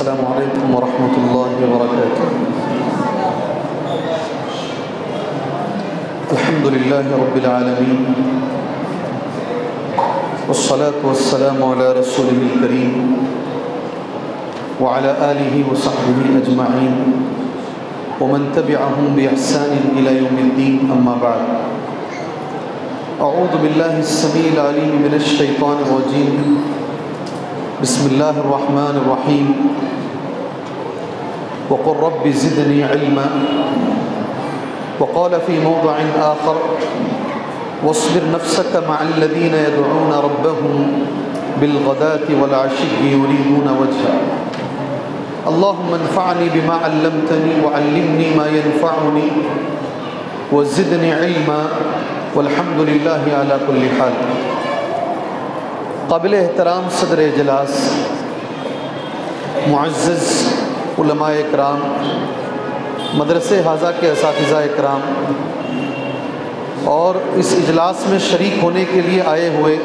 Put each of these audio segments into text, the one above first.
السلام علیکم ورحمۃ اللہ وبرکاتہ۔ الحمد للہ رب العالمین والصلاة والسلام علی رسولہ الکریم وعلی آلہ وصحبہ اجمعین ومن تبعهم بإحسان إلى يوم الدین، اما بعد۔ اعوذ باللہ السمیع العلیم من الشیطان الرجیم، بسم اللہ الرحمن الرحیم۔ وقل رب زدنی علما، وقال في موضع آخر واصبر نفسك مع الذين يدعون ربهم بالغداة والعشي يريدون وجهه اللهم انفعني بما علمتني وعلمني ما ينفعني وزدني علما والحمد للہ علی کل حال۔ قابل احترام صدر اجلاس، معزز علماء اکرام، مدرسے حاضہ کے اساتذہ اکرام اور اس اجلاس میں شریک ہونے کے لیے آئے ہوئے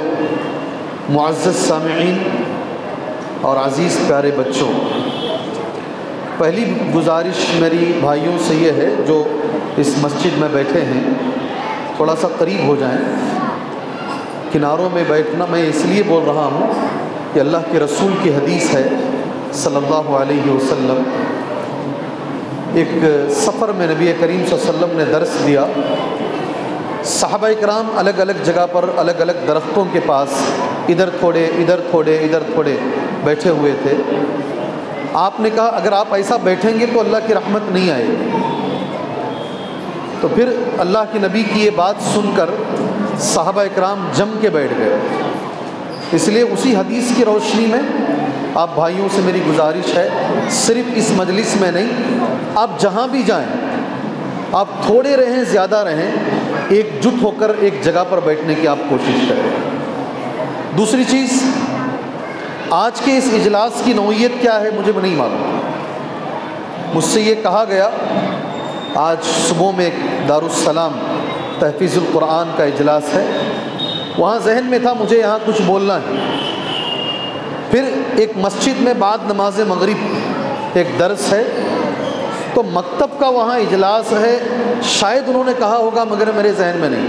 معزز سامعین اور عزیز پیارے بچوں، پہلی گزارش میری بھائیوں سے یہ ہے جو اس مسجد میں بیٹھے ہیں، تھوڑا سا قریب ہو جائیں۔ کناروں میں بیٹھنا میں اس لیے بول رہا ہوں کہ اللہ کے رسول کی حدیث ہے صلی اللہ علیہ وسلم، ایک سفر میں نبی کریم صلی اللہ علیہ وسلم نے درس دیا، صحابہ کرام الگ الگ جگہ پر الگ الگ درختوں کے پاس ادھر تھوڑے ادھر تھوڑے ادھر تھوڑے بیٹھے ہوئے تھے۔ آپ نے کہا اگر آپ ایسا بیٹھیں گے تو اللہ کی رحمت نہیں آئے گی۔ تو پھر اللہ کے نبی کی یہ بات سن کر صحابہ اکرام جم کے بیٹھ گئے۔ اس لیے اسی حدیث کی روشنی میں آپ بھائیوں سے میری گزارش ہے، صرف اس مجلس میں نہیں، آپ جہاں بھی جائیں آپ تھوڑے رہیں زیادہ رہیں، ایک جٹ ہو کر ایک جگہ پر بیٹھنے کی آپ کوشش کریں۔ دوسری چیز، آج کے اس اجلاس کی نوعیت کیا ہے مجھے نہیں معلوم۔ مجھ سے یہ کہا گیا، آج صبح میں دارالسلام تحفیظ القرآن کا اجلاس ہے، وہاں ذہن میں تھا مجھے یہاں کچھ بولنا ہے۔ پھر ایک مسجد میں بعد نماز مغرب ایک درس ہے، تو مکتب کا وہاں اجلاس ہے، شاید انہوں نے کہا ہوگا مگر میرے ذہن میں نہیں۔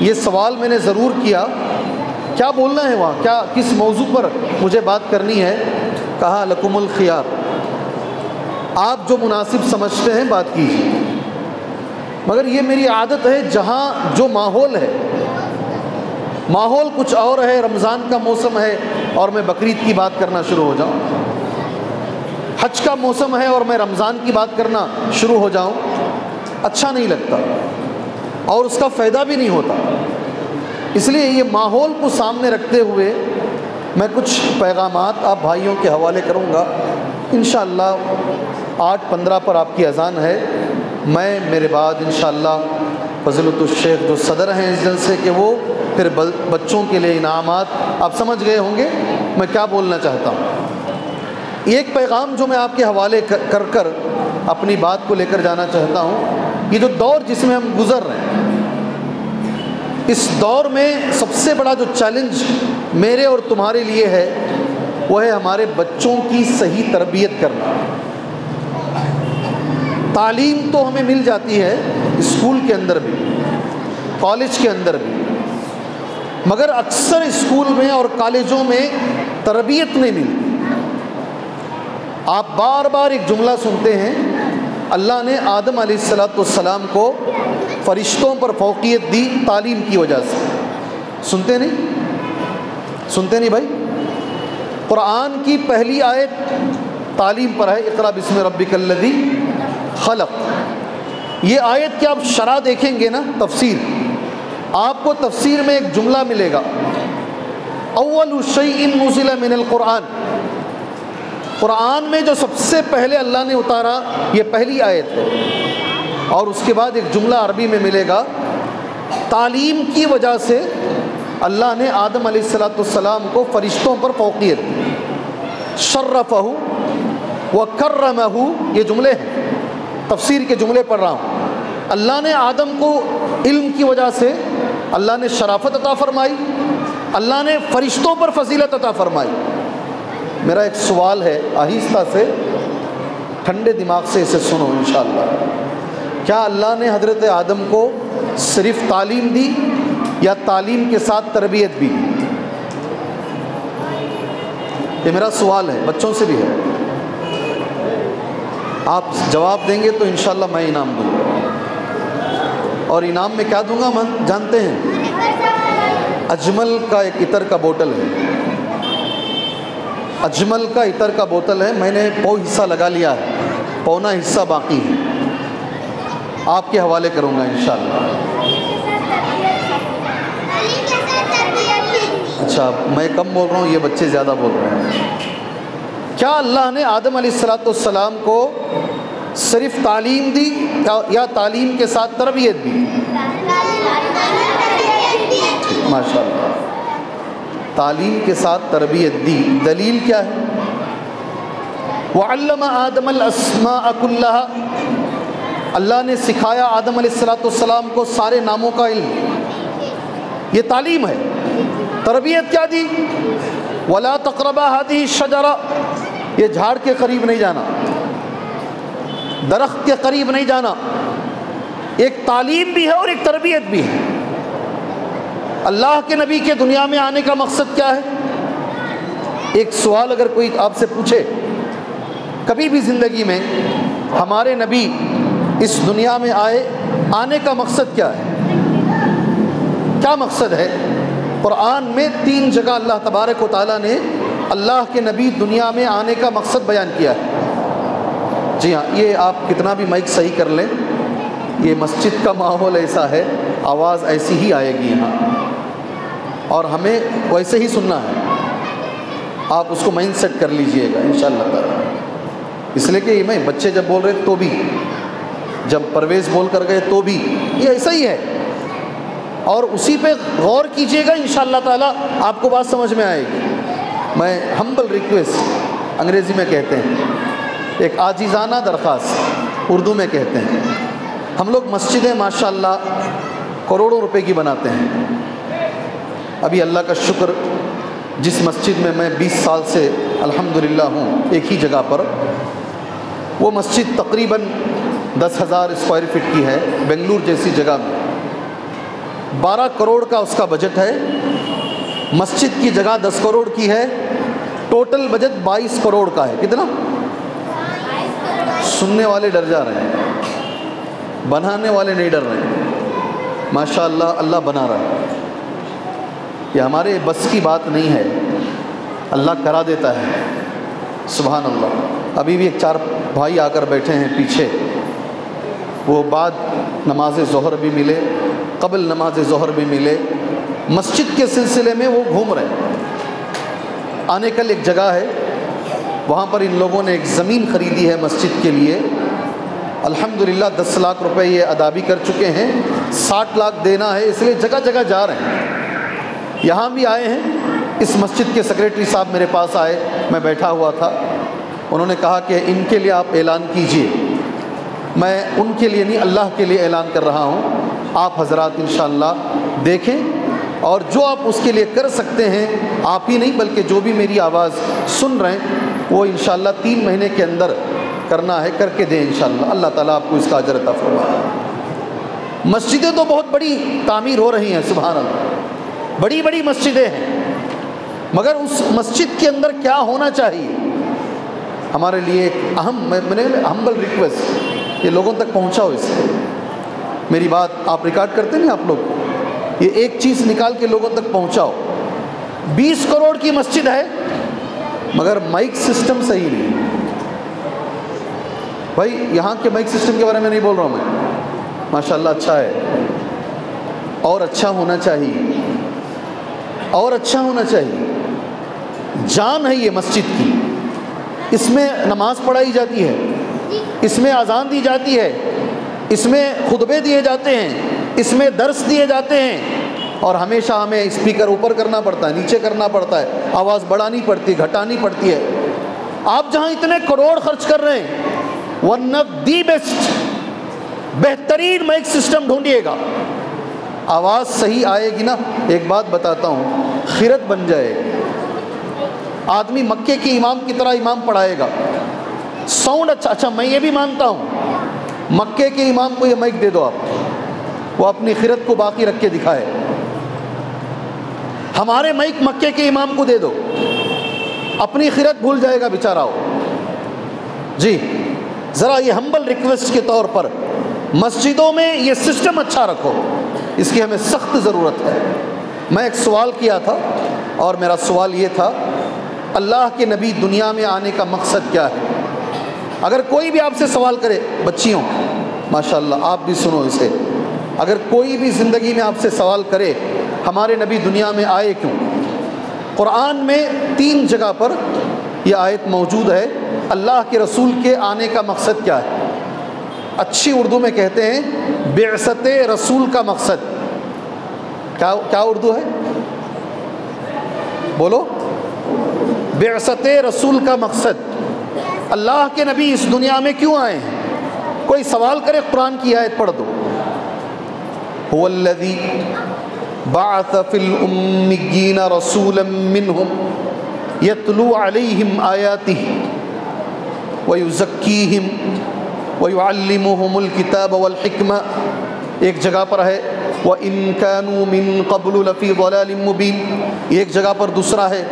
یہ سوال میں نے ضرور کیا کیا بولنا ہے وہاں، کیا کس موضوع پر مجھے بات کرنی ہے؟ کہا لکم الخیار، آپ جو مناسب سمجھتے ہیں بات کیجیے۔ مگر یہ میری عادت ہے، جہاں جو ماحول ہے، ماحول کچھ اور ہے، رمضان کا موسم ہے اور میں بقرعید کی بات کرنا شروع ہو جاؤں، حج کا موسم ہے اور میں رمضان کی بات کرنا شروع ہو جاؤں، اچھا نہیں لگتا اور اس کا فائدہ بھی نہیں ہوتا۔ اس لیے یہ ماحول کو سامنے رکھتے ہوئے میں کچھ پیغامات آپ بھائیوں کے حوالے کروں گا۔ انشاءاللہ 8:15 پر آپ کی اذان ہے، میں میرے بعد انشاءاللہ فضیلت الشیخ جو صدر ہیں اس جلسے کے، وہ پھر بچوں کے لیے انعامات، آپ سمجھ گئے ہوں گے میں کیا بولنا چاہتا ہوں۔ ایک پیغام جو میں آپ کے حوالے کر اپنی بات کو لے کر جانا چاہتا ہوں، یہ جو دور جس میں ہم گزر رہے ہیں، اس دور میں سب سے بڑا جو چیلنج میرے اور تمہارے لیے ہے وہ ہے ہمارے بچوں کی صحیح تربیت کرنا۔ تعلیم تو ہمیں مل جاتی ہے اسکول کے اندر بھی، کالج کے اندر بھی، مگر اکثر اسکول میں اور کالجوں میں تربیت نہیں ملتی۔ آپ بار بار ایک جملہ سنتے ہیں، اللہ نے آدم علیہ السلام کو فرشتوں پر فوقیت دی تعلیم کی وجہ سے۔ سنتے نہیں بھائی؟ قرآن کی پہلی آیت تعلیم پر ہے، اقرأ بسم ربک الذی خلق۔ یہ آیت کی آپ شرح دیکھیں گے نا، تفسیر، آپ کو تفسیر میں ایک جملہ ملے گا، اول شیء نزل من القرآن، قرآن میں جو سب سے پہلے اللہ نے اتارا یہ پہلی آیت ہے۔ اور اس کے بعد ایک جملہ عربی میں ملے گا، تعلیم کی وجہ سے اللہ نے آدم علیہ السلام کو فرشتوں پر فوقیت دی، شرفہ وکرمہ، یہ جملے ہیں، تفسیر کے جملے پڑھ رہا ہوں۔ اللہ نے آدم کو علم کی وجہ سے اللہ نے شرافت عطا فرمائی، اللہ نے فرشتوں پر فضیلت عطا فرمائی۔ میرا ایک سوال ہے، آہستہ سے ٹھنڈے دماغ سے اسے سنو انشاءاللہ۔ کیا اللہ نے حضرت آدم کو صرف تعلیم دی یا تعلیم کے ساتھ تربیت بھی دی؟ یہ میرا سوال ہے، بچوں سے بھی ہے۔ آپ جواب دیں گے تو انشاءاللہ میں انعام دوں گا، اور انعام میں کیا دوں گا جانتے ہیں؟ اجمل کا ایک عطر کا بوتل ہے، اجمل کا عطر کا بوتل ہے، میں نے پو حصہ لگا لیا ہے، پونا حصہ باقی ہے، آپ کے حوالے کروں گا انشاءاللہ۔ اچھا میں کم بول رہا ہوں، یہ بچے زیادہ بول رہے ہیں۔ کیا اللہ نے آدم علیہ السلام کو صرف تعلیم دی یا تعلیم کے ساتھ تربیت بھی؟ ماشاءاللہ، تعلیم کے ساتھ تربیت دی۔ دلیل کیا ہے؟ وَعَلَّمَ آدَمَ الْأَسْمَاءَ كُلَّهَا، اللہ نے سکھایا آدم علیہ السلام کو سارے ناموں کا علم، یہ تعلیم ہے۔ تربیت کیا دی؟ وَلَا تَقْرَبَا هَذِهِ الشَّجَرَةَ، یہ جھاڑ کے قریب نہیں جانا، درخت کے قریب نہیں جانا۔ ایک تعلیم بھی ہے اور ایک تربیت بھی ہے۔ اللہ کے نبی کے دنیا میں آنے کا مقصد کیا ہے؟ ایک سوال اگر کوئی آپ سے پوچھے کبھی بھی زندگی میں، ہمارے نبی اس دنیا میں آنے کا مقصد کیا ہے؟ کیا مقصد ہے؟ قرآن میں 3 جگہ اللہ تبارک و تعالیٰ نے اللہ کے نبی دنیا میں آنے کا مقصد بیان کیا ہے۔ جی ہاں، یہ آپ کتنا بھی مائک صحیح کر لیں، یہ مسجد کا ماحول ایسا ہے، آواز ایسی ہی آئے گی یہاں، اور ہمیں ویسے ہی سننا ہے۔ آپ اس کو مائنڈ سیٹ کر لیجئے گا انشاءاللہ تعالیٰ، اس لیے کہ میں بچے جب بول رہے تو بھی، جب پرویز بول کر گئے تو بھی، یہ ایسا ہی ہے، اور اسی پہ غور کیجئے گا انشاءاللہ تعالیٰ، آپ کو بات سمجھ میں آئے گی۔ میں ہمبل ریکویسٹ انگریزی میں کہتے ہیں، ایک عاجزانہ درخواست اردو میں کہتے ہیں۔ ہم لوگ مسجدیں ماشاءاللہ کروڑوں روپے کی بناتے ہیں۔ ابھی اللہ کا شکر، جس مسجد میں میں 20 سال سے الحمدللہ ہوں ایک ہی جگہ پر، وہ مسجد تقریباً 10,000 اسکوائر فٹ کی ہے، بنگلور جیسی جگہ میں 12 کروڑ کا اس کا بجٹ ہے۔ مسجد کی جگہ 10 کروڑ کی ہے، ٹوٹل بجٹ 22 کروڑ کا ہے۔ کتنا؟ سننے والے ڈر جا رہے ہیں، بنانے والے نہیں ڈر رہے ہیں۔ ماشاءاللہ اللہ بنا رہا ہے، یہ ہمارے بس کی بات نہیں ہے، اللہ کرا دیتا ہے، سبحان اللہ۔ ابھی بھی ایک 4 بھائی آ کر بیٹھے ہیں پیچھے، وہ بعد نماز ظہر بھی ملے، قبل نماز ظہر بھی ملے، مسجد کے سلسلے میں وہ گھوم رہے ہیں۔ آنے کل ایک جگہ ہے، وہاں پر ان لوگوں نے ایک زمین خریدی ہے مسجد کے لیے، الحمدللہ 10 لاکھ روپے یہ ادا بھی کر چکے ہیں، 60 لاکھ دینا ہے، اس لیے جگہ جگہ جا رہے ہیں۔ یہاں بھی آئے ہیں، اس مسجد کے سیکریٹری صاحب میرے پاس آئے، میں بیٹھا ہوا تھا، انہوں نے کہا کہ ان کے لیے آپ اعلان کیجئے۔ میں ان کے لیے نہیں، اللہ کے لیے اعلان کر رہا ہوں، آپ حضرات انشاءاللہ دیکھیں، اور جو آپ اس کے لیے کر سکتے ہیں، آپ ہی نہیں بلکہ جو بھی میری آواز سن رہے ہیں، وہ انشاءاللہ 3 مہینے کے اندر کرنا ہے، کر کے دیں انشاءاللہ، اللہ تعالیٰ آپ کو اس کا اجر عطا فرمائے۔ مسجدیں تو بہت بڑی تعمیر ہو رہی ہیں، سبحان اللہ، بڑی بڑی مسجدیں ہیں، مگر اس مسجد کے اندر کیا ہونا چاہیے؟ ہمارے لیے ایک اہم، میں نے ہمبل ریکویسٹ، یہ لوگوں تک پہنچاؤ، اس میری بات آپ ریکارڈ کرتے نہیں آپ لوگ، یہ ایک چیز نکال کے لوگوں تک پہنچاؤ۔ 20 کروڑ کی مسجد ہے مگر مائک سسٹم صحیح نہیں۔ بھائی یہاں کے مائک سسٹم کے بارے میں نہیں بول رہا ہوں میں، ماشاءاللہ اچھا ہے، اور اچھا ہونا چاہیے، اور اچھا ہونا چاہیے۔ جان ہے یہ مسجد کی، اس میں نماز پڑھائی جاتی ہے، اس میں اذان دی جاتی ہے، اس میں خطبے دیے جاتے ہیں، اس میں درس دیے جاتے ہیں، اور ہمیشہ ہمیں اسپیکر اوپر کرنا پڑتا ہے، نیچے کرنا پڑتا ہے، آواز بڑھانی پڑتی ہے، گھٹانی پڑتی ہے۔ آپ جہاں اتنے کروڑ خرچ کر رہے ہیں، ون آف دی بیسٹ، بہترین مائک سسٹم ڈھونڈیے گا، آواز صحیح آئے گی نا، ایک بات بتاتا ہوں، خیرت بن جائے، آدمی مکے کے امام کی طرح امام پڑھائے گا، ساؤنڈ اچھا میں یہ بھی مانتا ہوں مکے کے امام کو یہ مائک دے دو آپ، وہ اپنی خرد کو باقی رکھ کے دکھائے، ہمارے مائک مکے کے امام کو دے دو، اپنی خرد بھول جائے گا بیچارہ ہو۔ جی ذرا یہ ہمبل ریکویسٹ کے طور پر مسجدوں میں یہ سسٹم اچھا رکھو، اس کی ہمیں سخت ضرورت ہے۔ میں ایک سوال کیا تھا اور میرا سوال یہ تھا، اللہ کے نبی دنیا میں آنے کا مقصد کیا ہے؟ اگر کوئی بھی آپ سے سوال کرے، بچیوں ماشاءاللہ آپ بھی سنو اسے، اگر کوئی بھی زندگی میں آپ سے سوال کرے ہمارے نبی دنیا میں آئے کیوں، قرآن میں 3 جگہ پر یہ آیت موجود ہے، اللہ کے رسول کے آنے کا مقصد کیا ہے؟ اچھی اردو میں کہتے ہیں بعثت رسول کا مقصد کیا اردو ہے؟ بولو، بعثت رسول کا مقصد، اللہ کے نبی اس دنیا میں کیوں آئے ہیں؟ کوئی سوال کرے قرآن کی آیت پڑھ دو، هو الذی بعث فی الأمیین رسولا منہم یتلو علیہم آیاتہ ویزکیہم وَيُعَلِّمُهُمُ الْكِتَابَ وَالْحِكْمَةَ، ایک جگہ پر ہے وَإِن كَانُوا مِن قَبْلُ لَفِي ضَلَالٍ مُبِينٍ، ایک جگہ پر دوسرا ہے،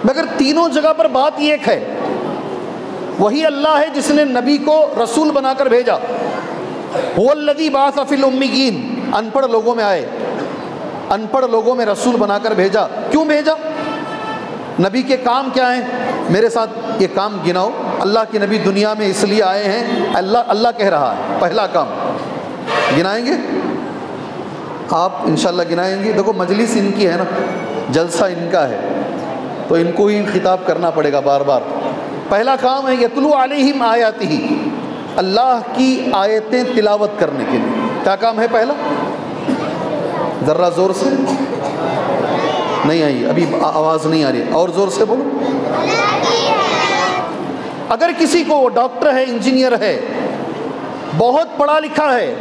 مگر تینوں جگہ پر بات ایک ہے، وہی اللہ ہے جس نے نبی کو رسول بنا کر بھیجا۔ هُوَ الَّذِي بَعَثَ فِي الْأُمِّيِّينَ، ان پڑھ لوگوں میں آئے، ان پڑھ لوگوں میں رسول بنا کر بھیجا۔ کیوں بھیجا؟ نبی کے کام کیا ہیں؟ میرے ساتھ یہ کام گناؤ، اللہ کے نبی دنیا میں اس لیے آئے ہیں، اللہ کہہ رہا ہے، پہلا کام گنائیں گے آپ انشاءاللہ گنائیں گے؟ دیکھو مجلس ان کی ہے نا، جلسہ ان کا ہے تو ان کو ہی خطاب کرنا پڑے گا بار بار۔ پہلا کام ہے یتلو علیہم آیاتہ، اللہ کی آیتیں تلاوت کرنے کے لیے۔ کیا کام ہے پہلا؟ ذرا زور سے، نہیں آئی ابھی آواز نہیں آ رہی، اور زور سے بولو۔ اگر کسی کو وہ ڈاکٹر ہے، انجینئر ہے، بہت پڑھا لکھا ہے،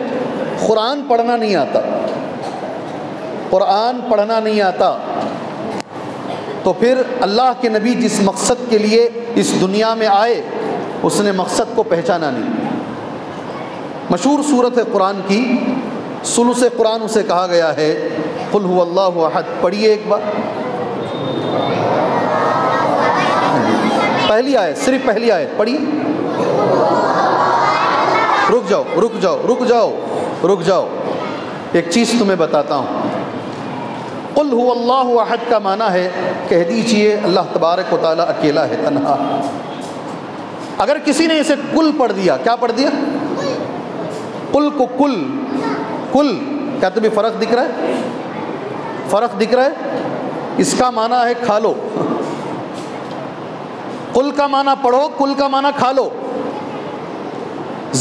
قرآن پڑھنا نہیں آتا، قرآن پڑھنا نہیں آتا، تو پھر اللہ کے نبی جس مقصد کے لیے اس دنیا میں آئے اس نے مقصد کو پہچانا نہیں۔ مشہور سورت ہے قرآن کی، ثلث قرآن اسے کہا گیا ہے، قل هو اللہ احد، پڑھیے ایک بار، پہلی آیت، صرف پہلی آیت پڑھیے۔ رک جاؤ رک جاؤ رک جاؤ رک جاؤ، ایک چیز تمہیں بتاتا ہوں۔ قل هو اللہ احد کا معنی ہے کہہ دیجئے اللہ تبارک و تعالیٰ اکیلا ہے، تنہا۔ اگر کسی نے اسے کل پڑھ دیا، کیا پڑھ دیا؟ قل کو کل، کل، کیا تمہیں فرق دکھ رہا ہے؟ فرق دکھ رہا ہے؟ اس کا معنی ہے کھا لو، قل کا معنی پڑھو، کل کا معنی کھا لو،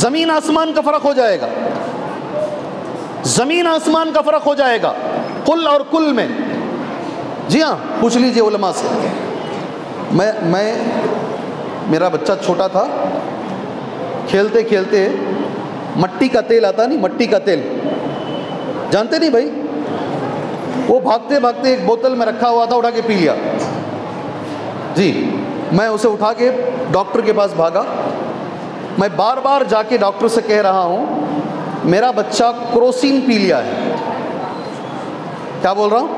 زمین آسمان کا فرق ہو جائے گا، زمین آسمان کا فرق ہو جائے گا قل اور کل میں۔ جی ہاں، پوچھ لیجئے علماء سے۔ میں میرا بچہ چھوٹا تھا، کھیلتے کھیلتے مٹی کا تیل آتا نہیں، مٹی کا تیل جانتے نہیں بھائی، وہ بھاگتے بھاگتے ایک بوتل میں رکھا ہوا تھا، اٹھا کے پی لیا۔ جی میں اسے اٹھا کے ڈاکٹر کے پاس بھاگا، میں بار بار جا کے ڈاکٹر سے کہہ رہا ہوں میرا بچہ کروسین پی لیا ہے۔ کیا بول رہا ہوں؟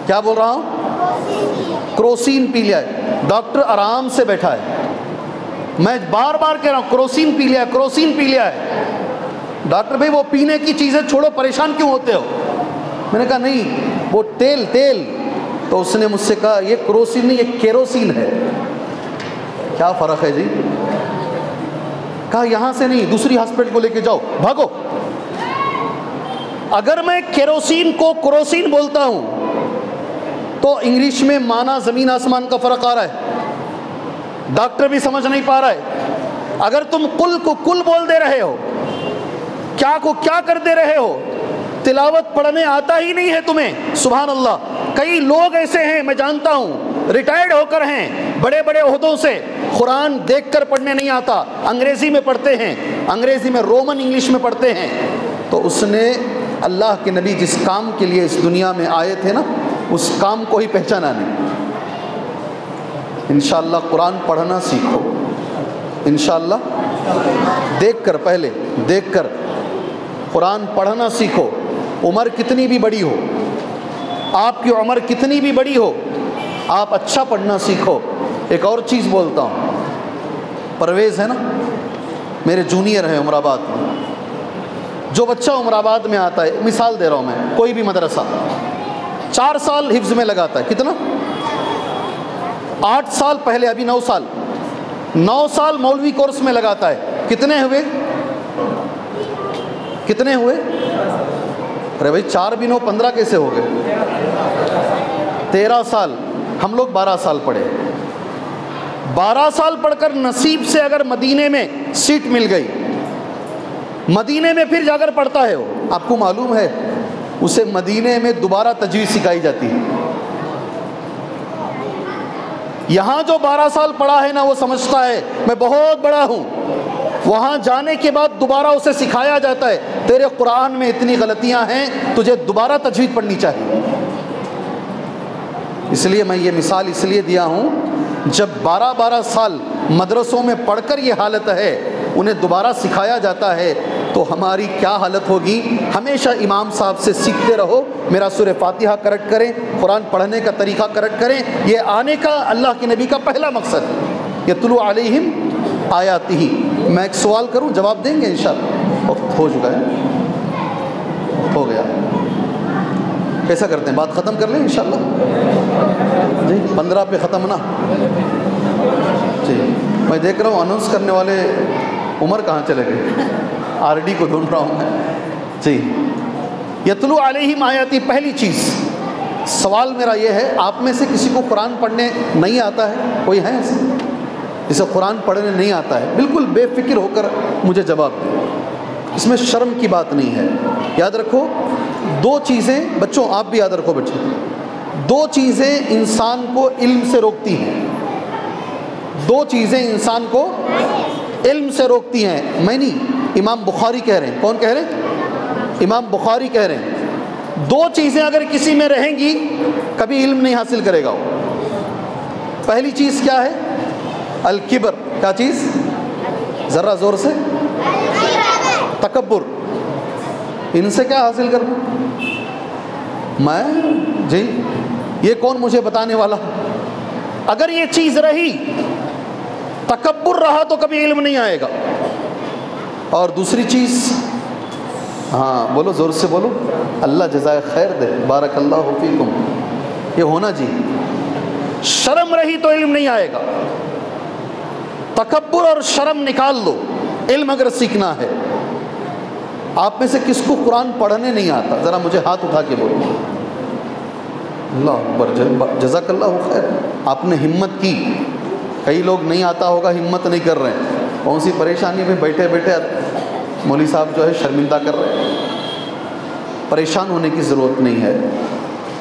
کیا بول رہا ہوں؟ کروسین پی لیا ہے۔ ڈاکٹر آرام سے بیٹھا ہے، میں بار بار کہہ رہا ہوں کروسین پی لیا ہے، کروسین پی لیا ہے۔ ڈاکٹر بھائی وہ پینے کی چیزیں چھوڑو، پریشان کیوں ہوتے ہو؟ میں نے کہا نہیں وہ تیل تیل، تو اس نے مجھ سے کہا یہ کروسین نہیں، یہ کیروسین ہے۔ کیا فرق ہے جی؟ کہا یہاں سے نہیں، دوسری ہاسپٹل کو لے کے جاؤ، بھاگو۔ اگر میں کیروسین کو کروسین بولتا ہوں تو انگلش میں معنی زمین آسمان کا فرق آ رہا ہے، ڈاکٹر بھی سمجھ نہیں پا رہا ہے۔ اگر تم کل کو کل بول دے رہے ہو، کیا کو کیا کر دے رہے ہو، تلاوت پڑھنے آتا ہی نہیں ہے تمہیں، سبحان اللہ۔ کئی لوگ ایسے ہیں میں جانتا ہوں، ریٹائرڈ ہو کر ہیں، بڑے بڑے عہدوں سے، قرآن دیکھ کر پڑھنے نہیں آتا، انگریزی میں پڑھتے ہیں، انگریزی میں رومن انگلش میں پڑھتے ہیں۔ تو اس نے اللہ کے نبی جس کام کے لیے اس دنیا میں آئے تھے نا، اس کام کو ہی پہچانا نہیں۔ انشاءاللہ قرآن پڑھنا سیکھو، انشاءاللہ دیکھ کر، پہلے دیکھ کر قرآن پڑھنا سیکھو۔ عمر کتنی بھی بڑی ہو، آپ کی عمر کتنی بھی بڑی ہو، آپ اچھا پڑھنا سیکھو۔ ایک اور چیز بولتا ہوں، پرویز ہے نا، میرے جونیئر ہیں عمر آباد میں، جو بچہ عمر آباد میں آتا ہے، مثال دے رہا ہوں میں، کوئی بھی مدرسہ 4 سال حفظ میں لگاتا ہے، کتنا؟ 8 سال پہلے، ابھی 9 سال، 9 سال مولوی کورس میں لگاتا ہے، کتنے ہوئے؟ کتنے ہوئے؟ ارے بھائی 4 بھی 9 15 کیسے ہو گئے؟ 13 سال، ہم لوگ 12 سال پڑھے۔ 12 سال پڑھ کر نصیب سے اگر مدینے میں سیٹ مل گئی، مدینے میں پھر جا کر پڑھتا ہے وہ، آپ کو معلوم ہے اسے مدینے میں دوبارہ تجوید سکھائی جاتی ہے۔ یہاں جو 12 سال پڑھا ہے نا، وہ سمجھتا ہے میں بہت بڑا ہوں، وہاں جانے کے بعد دوبارہ اسے سکھایا جاتا ہے تیرے قرآن میں اتنی غلطیاں ہیں، تجھے دوبارہ تجوید پڑھنی چاہیے۔ اس لیے میں یہ مثال اس لیے دیا ہوں، جب 12 سال مدرسوں میں پڑھ کر یہ حالت ہے، انہیں دوبارہ سکھایا جاتا ہے، تو ہماری کیا حالت ہوگی؟ ہمیشہ امام صاحب سے سیکھتے رہو، میرا سورہ فاتحہ کریکٹ کریں، قرآن پڑھنے کا طریقہ کریکٹ کریں۔ یہ آنے کا اللہ کے نبی کا پہلا مقصد ہے، یتلو علیہم آیاتہ۔ میں ایک سوال کروں، جواب دیں گے انشاءاللہ؟ وقت ہو چکا ہے، ہو گیا، کیسا کرتے ہیں؟ بات ختم کر لیں انشاءاللہ جی، 15 پہ ختم نا جی۔ میں دیکھ رہا ہوں اناؤنس کرنے والے عمر کہاں چلے گئے، آر ڈی کو ڈھونڈ رہا ہوں میں جی۔ یتلو علیہم آیاتی، پہلی چیز، سوال میرا یہ ہے، آپ میں سے کسی کو قرآن پڑھنے نہیں آتا ہے؟ کوئی ہے ایسے جسے قرآن پڑھنے نہیں آتا ہے؟ بالکل بے فکر ہو کر مجھے جواب دیں، اس میں شرم کی بات نہیں ہے۔ یاد رکھو 2 چیزیں، بچوں آپ بھی یاد رکھو بچوں، 2 چیزیں انسان کو علم سے روکتی ہیں، 2 چیزیں انسان کو علم سے روکتی ہیں۔ میں نہیں، امام بخاری کہہ رہے ہیں۔ کون کہہ رہے ہیں؟ امام بخاری کہہ رہے ہیں 2 چیزیں اگر کسی میں رہیں گی کبھی علم نہیں حاصل کرے گا وہ۔ پہلی چیز کیا ہے؟ الکبر، کیا چیز؟ ذرا زور سے، تکبر۔ ان سے کیا حاصل کرنا؟ میں جی، یہ کون مجھے بتانے والا؟ اگر یہ چیز رہی، تکبر رہا، تو کبھی علم نہیں آئے گا۔ اور دوسری چیز، ہاں بولو، زور سے بولو، اللہ جزائے خیر دے، بارک اللہ فیکم، یہ ہونا جی۔ شرم رہی تو علم نہیں آئے گا، تکبر اور شرم نکال دو، علم اگر سیکھنا ہے۔ آپ میں سے کس کو قرآن پڑھنے نہیں آتا؟ ذرا مجھے ہاتھ اٹھا کے بولو۔ اللہ اکبر، جزاک اللہ خیر، آپ نے ہمت کی۔ کئی لوگ نہیں آتا ہوگا، ہمت نہیں کر رہے ہیں، کون سی پریشانی میں بیٹھے بیٹھے مولوی صاحب جو ہے شرمندہ کر رہے ہیں۔ پریشان ہونے کی ضرورت نہیں ہے۔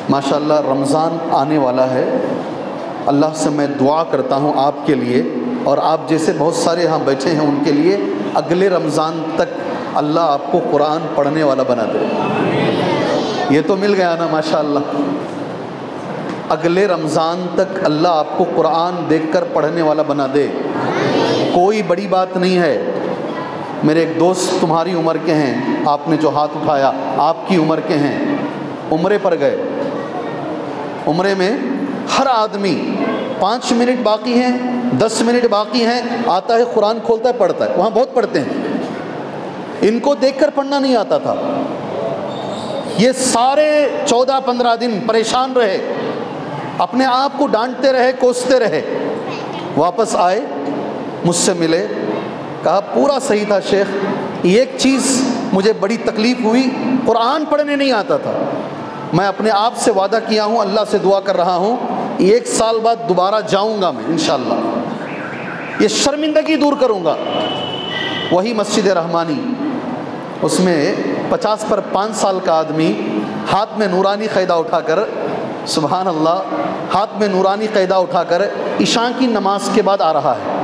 ماشاءاللہ رمضان آنے والا ہے، اللہ سے میں دعا کرتا ہوں آپ کے لیے، اور آپ جیسے بہت سارے یہاں بیٹھے ہیں ان کے لیے، اگلے رمضان تک اللہ آپ کو قرآن پڑھنے والا بنا دے۔ یہ تو مل گیا نا ماشاءاللہ، اگلے رمضان تک اللہ آپ کو قرآن دیکھ کر پڑھنے والا بنا دے۔ کوئی بڑی بات نہیں ہے۔ میرے ایک دوست تمہاری عمر کے ہیں، آپ نے جو ہاتھ اٹھایا آپ کی عمر کے ہیں، عمرے پر گئے، عمرے میں ہر آدمی 5 منٹ باقی ہیں، 10 منٹ باقی ہیں، آتا ہے قرآن کھولتا ہے پڑھتا ہے، وہاں بہت پڑھتے ہیں۔ ان کو دیکھ کر پڑھنا نہیں آتا تھا، یہ سارے 14-15 دن پریشان رہے، اپنے آپ کو ڈانٹتے رہے، کوستے رہے۔ واپس آئے، مجھ سے ملے، کہا پورا صحیح تھا شیخ، ایک چیز مجھے بڑی تکلیف ہوئی، قرآن پڑھنے نہیں آتا تھا۔ میں اپنے آپ سے وعدہ کیا ہوں، اللہ سے دعا کر رہا ہوں، 1 سال بعد دوبارہ جاؤں گا میں انشاءاللہ، یہ شرمندگی دور کروں گا۔ وہی مسجد رحمانی، اس میں 50 پر 5 سال کا آدمی ہاتھ میں نورانی قیدہ اٹھا کر، سبحان اللہ، ہاتھ میں نورانی قیدہ اٹھا کر عشاء کی نماز کے بعد آ رہا ہے۔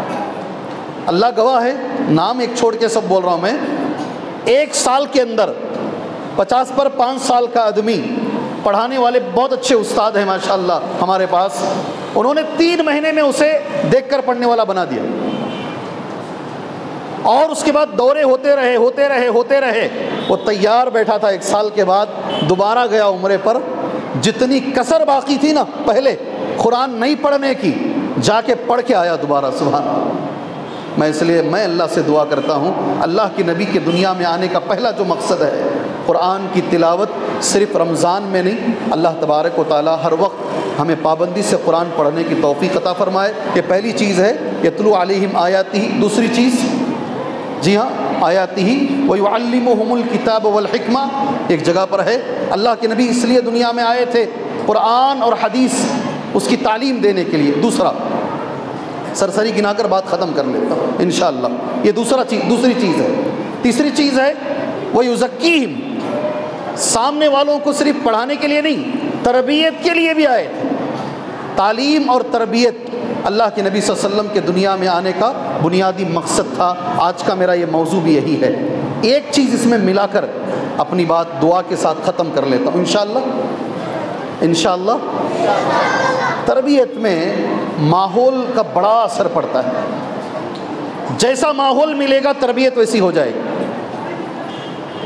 اللہ گواہ ہے، نام ایک چھوڑ کے سب بول رہا ہوں میں، 1 سال کے اندر 50 پر 5 سال کا آدمی پڑھانے والے بہت اچھے استاد ہیں ماشاءاللہ ہمارے پاس، انہوں نے 3 مہینے میں اسے دیکھ کر پڑھنے والا بنا دیا، اور اس کے بعد دورے ہوتے رہے، وہ تیار بیٹھا تھا۔ 1 سال کے بعد دوبارہ گیا عمرے پر، جتنی کسر باقی تھی نا پہلے قرآن نہیں پڑھنے کی، جا کے پڑھ کے آیا دوبارہ۔ سبحان اللہ۔ اس لیے میں اللہ سے دعا کرتا ہوں، اللہ کے نبی کے دنیا میں آنے کا پہلا جو مقصد ہے قرآن کی تلاوت، صرف رمضان میں نہیں، اللہ تبارک و تعالی ہر وقت ہمیں پابندی سے قرآن پڑھنے کی توفیق عطا فرمائے۔ یہ پہلی چیز ہے، یتلو علیہم آیاتہ۔ دوسری چیز، جی ہاں، آیاتہ ویعلمہم الکتاب والحکمہ، ایک جگہ پر ہے اللہ کے نبی اس لیے دنیا میں آئے تھے قرآن اور حدیث اس کی تعلیم دینے کے لیے۔ دوسرا، سرسری گنا کر بات ختم کر لیتا ہوں انشاءاللہ، یہ دوسری چیز ہے۔ تیسری چیز ہے وَيُزَكِّيهِمْ، سامنے والوں کو صرف پڑھانے کے لیے نہیں، تربیت کے لیے بھی آئے تھے۔ تعلیم اور تربیت اللہ کے نبی صلی اللہ علیہ وسلم کے دنیا میں آنے کا بنیادی مقصد تھا۔ آج کا میرا یہ موضوع بھی یہی ہے۔ ایک چیز اس میں ملا کر اپنی بات دعا کے ساتھ ختم کر لیتا ہوں انشاءاللہ۔ تربیت میں ماحول کا بڑا اثر پڑتا ہے، جیسا ماحول ملے گا تربیت ویسی ہو جائے گی،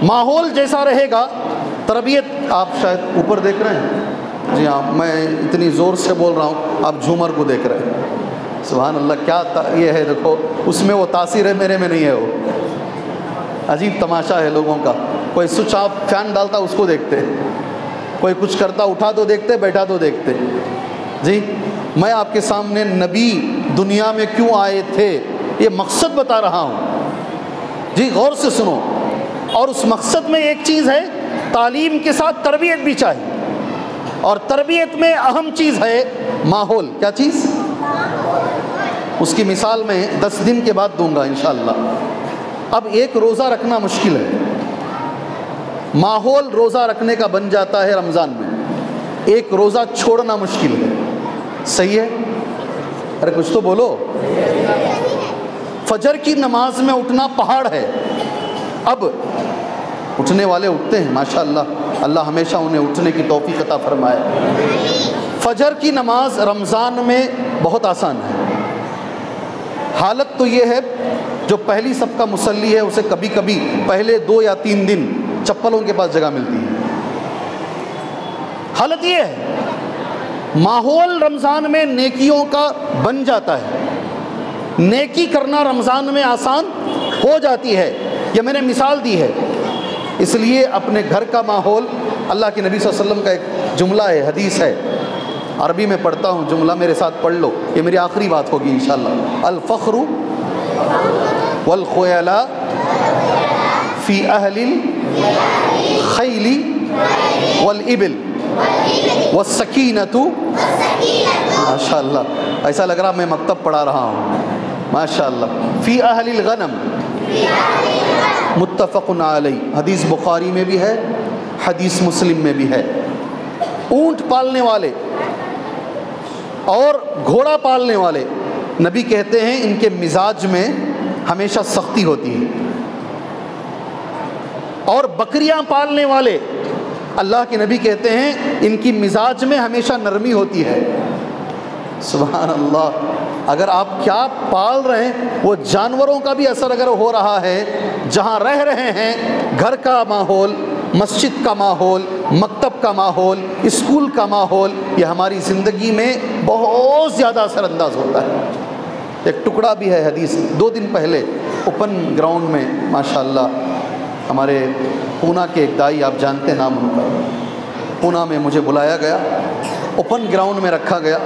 ماحول جیسا رہے گا تربیت۔ آپ شاید اوپر دیکھ رہے ہیں، جی ہاں، میں اتنی زور سے بول رہا ہوں، آپ جھومر کو دیکھ رہے ہیں۔ سبحان اللہ، کیا یہ ہے، دیکھو اس میں وہ تاثیر ہے، میرے میں نہیں ہے۔ وہ عجیب تماشا ہے لوگوں کا، کوئی سوئچ آف فین ڈالتا اس کو دیکھتے، کوئی کچھ کرتا اٹھا تو دیکھتے، بیٹھا تو دیکھتے۔ جی میں آپ کے سامنے نبی دنیا میں کیوں آئے تھے یہ مقصد بتا رہا ہوں، جی غور سے سنو۔ اور اس مقصد میں ایک چیز ہے، تعلیم کے ساتھ تربیت بھی چاہیے، اور تربیت میں اہم چیز ہے ماحول۔ کیا چیز؟ اس کی مثال میں 10 دن کے بعد دوں گا انشاءاللہ۔ اب ایک روزہ رکھنا مشکل ہے، ماحول روزہ رکھنے کا بن جاتا ہے رمضان میں، ایک روزہ چھوڑنا مشکل ہے، صحیح ہے؟ ارے کچھ تو بولو۔ فجر کی نماز میں اٹھنا پہاڑ ہے، اب اٹھنے والے اٹھتے ہیں ماشاءاللہ، اللہ ہمیشہ انہیں اٹھنے کی توفیق عطا فرمائے۔ فجر کی نماز رمضان میں بہت آسان ہے۔ حالت تو یہ ہے، جو پہلی صف کا مصلی ہے اسے کبھی کبھی پہلے 2 یا 3 دن چپلوں کے پاس جگہ ملتی ہے۔ حالت یہ ہے، ماحول رمضان میں نیکیوں کا بن جاتا ہے، نیکی کرنا رمضان میں آسان ہو جاتی ہے، یہ میں نے مثال دی ہے۔ اس لیے اپنے گھر کا ماحول، اللہ کے نبی صلی اللہ علیہ وسلم کا ایک جملہ ہے، حدیث ہے، عربی میں پڑھتا ہوں جملہ، میرے ساتھ پڑھ لو، یہ میری آخری بات ہوگی انشاءاللہ۔ الفخر والخیلاء فی اہل الخیل والابل والسکینۃ، ماشاءاللہ ایسا لگ رہا میں مکتب پڑھا رہا ہوں، ماشاءاللہ، فی اہل الغنم، متفق علیہ، حدیث بخاری میں بھی ہے، حدیث مسلم میں بھی ہے۔ اونٹ پالنے والے اور گھوڑا پالنے والے، نبی کہتے ہیں ان کے مزاج میں ہمیشہ سختی ہوتی ہے، اور بکریاں پالنے والے، اللہ کے نبی کہتے ہیں ان کی مزاج میں ہمیشہ نرمی ہوتی ہے۔ سبحان اللہ، اگر آپ کیا پال رہے ہیں، وہ جانوروں کا بھی اثر اگر ہو رہا ہے، جہاں رہ رہے ہیں، گھر کا ماحول، مسجد کا ماحول، مکتب کا ماحول، اسکول کا ماحول، یہ ہماری زندگی میں بہت زیادہ اثر انداز ہوتا ہے۔ ایک ٹکڑا بھی ہے حدیث، 2 دن پہلے اوپن گراؤنڈ میں ماشاءاللہ ہمارے پونا کے ایک دائی، آپ جانتے ہیں نام ان کا، پونا میں مجھے بلایا گیا، اوپن گراؤنڈ میں رکھا گیا،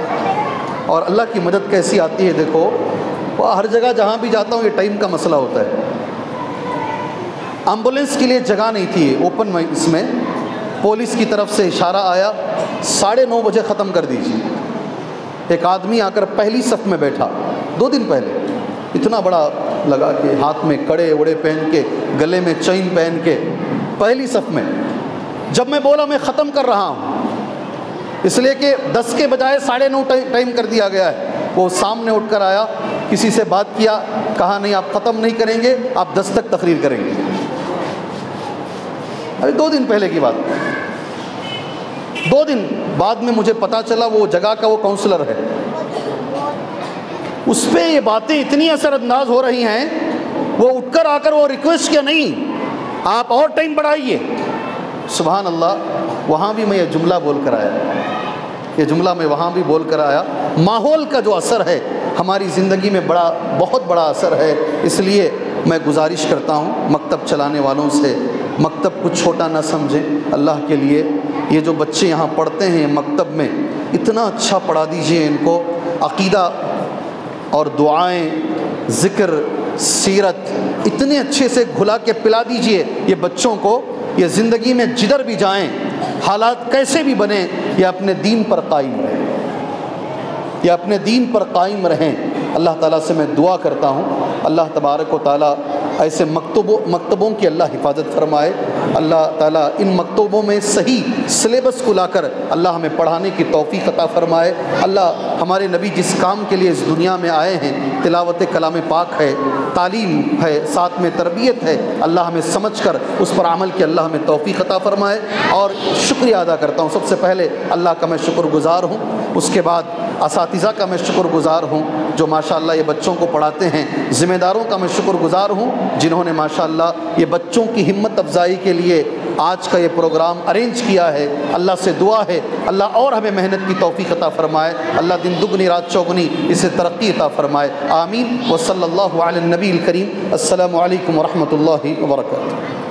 اور اللہ کی مدد کیسی آتی ہے دیکھو، وہ ہر جگہ جہاں بھی جاتا ہوں یہ ٹائم کا مسئلہ ہوتا ہے۔ ایمبولینس کے لیے جگہ نہیں تھی اوپن میں، اس میں پولیس کی طرف سے اشارہ آیا 9:30 بجے ختم کر دیجیے۔ ایک آدمی آ کر پہلی صف میں بیٹھا، 2 دن پہلے، اتنا بڑا لگا کہ ہاتھ میں کڑے وڑے پہن کے، گلے میں چین پہن کے، پہلی صف میں۔ جب میں بولا میں ختم کر رہا ہوں، اس لیے کہ 10 کے بجائے 9:30 ٹائم کر دیا گیا ہے، وہ سامنے اٹھ کر آیا، کسی سے بات کیا، کہا نہیں آپ ختم نہیں کریں گے، آپ 10 تک تقریر کریں گے۔ ابھی 2 دن پہلے کی بات۔ 2 دن بعد میں مجھے پتہ چلا وہ جگہ کا وہ کونسلر ہے، اس پہ یہ باتیں اتنی اثر انداز ہو رہی ہیں، وہ اٹھ کر آ کر وہ ریکویسٹ کیا نہیں آپ اور ٹائم بڑھائیے۔ سبحان اللہ، وہاں بھی میں یہ جملہ بول کر آیا، یہ جملہ میں وہاں بھی بول کر آیا۔ ماحول کا جو اثر ہے ہماری زندگی میں بہت بڑا اثر ہے، اس لیے میں گزارش کرتا ہوں مکتب چلانے والوں سے، مکتب کو چھوٹا نہ سمجھیں اللہ کے لیے۔ یہ جو بچے یہاں پڑھتے ہیں مکتب میں، اتنا اچھا پڑھا دیجئے ان کو، عقیدہ اور دعائیں، ذکر، سیرت اتنے اچھے سے گھلا کے پلا دیجئے یہ بچوں کو، یہ زندگی میں جدھر بھی جائیں، حالات کیسے بھی بنیں، یہ اپنے دین پر قائم رہیں، یہ اپنے دین پر قائم رہیں۔ اللہ تعالیٰ سے میں دعا کرتا ہوں اللہ تبارک و تعالیٰ ایسے مکتبوں کی اللہ حفاظت فرمائے، اللہ تعالیٰ ان مکتبوں میں صحیح سلیبس کو لا کر اللہ ہمیں پڑھانے کی توفیق عطا فرمائے۔ اللہ ہمارے نبی جس کام کے لیے اس دنیا میں آئے ہیں، تلاوت کلام پاک ہے، تعلیم ہے، ساتھ میں تربیت ہے، اللہ ہمیں سمجھ کر اس پر عمل کی اللہ ہمیں توفیق عطا فرمائے۔ اور شکریہ ادا کرتا ہوں، سب سے پہلے اللہ کا میں شکر گزار ہوں، اس کے بعد اساتذہ کا میں شکر گزار ہوں جو ماشاءاللہ یہ بچوں کو پڑھاتے ہیں، ذمہ داروں کا میں شکر گزار ہوں جنہوں نے ماشاءاللہ یہ بچوں کی ہمت افزائی کے لیے آج کا یہ پروگرام ارینج کیا ہے۔ اللہ سے دعا ہے اللہ اور ہمیں محنت کی توفیق عطا فرمائے، اللہ دن دگنی رات چوگنی اسے ترقی عطا فرمائے، آمین۔ وصلی اللہ علی النبی الکریم۔ السلام علیکم ورحمۃ اللہ وبرکاتہ۔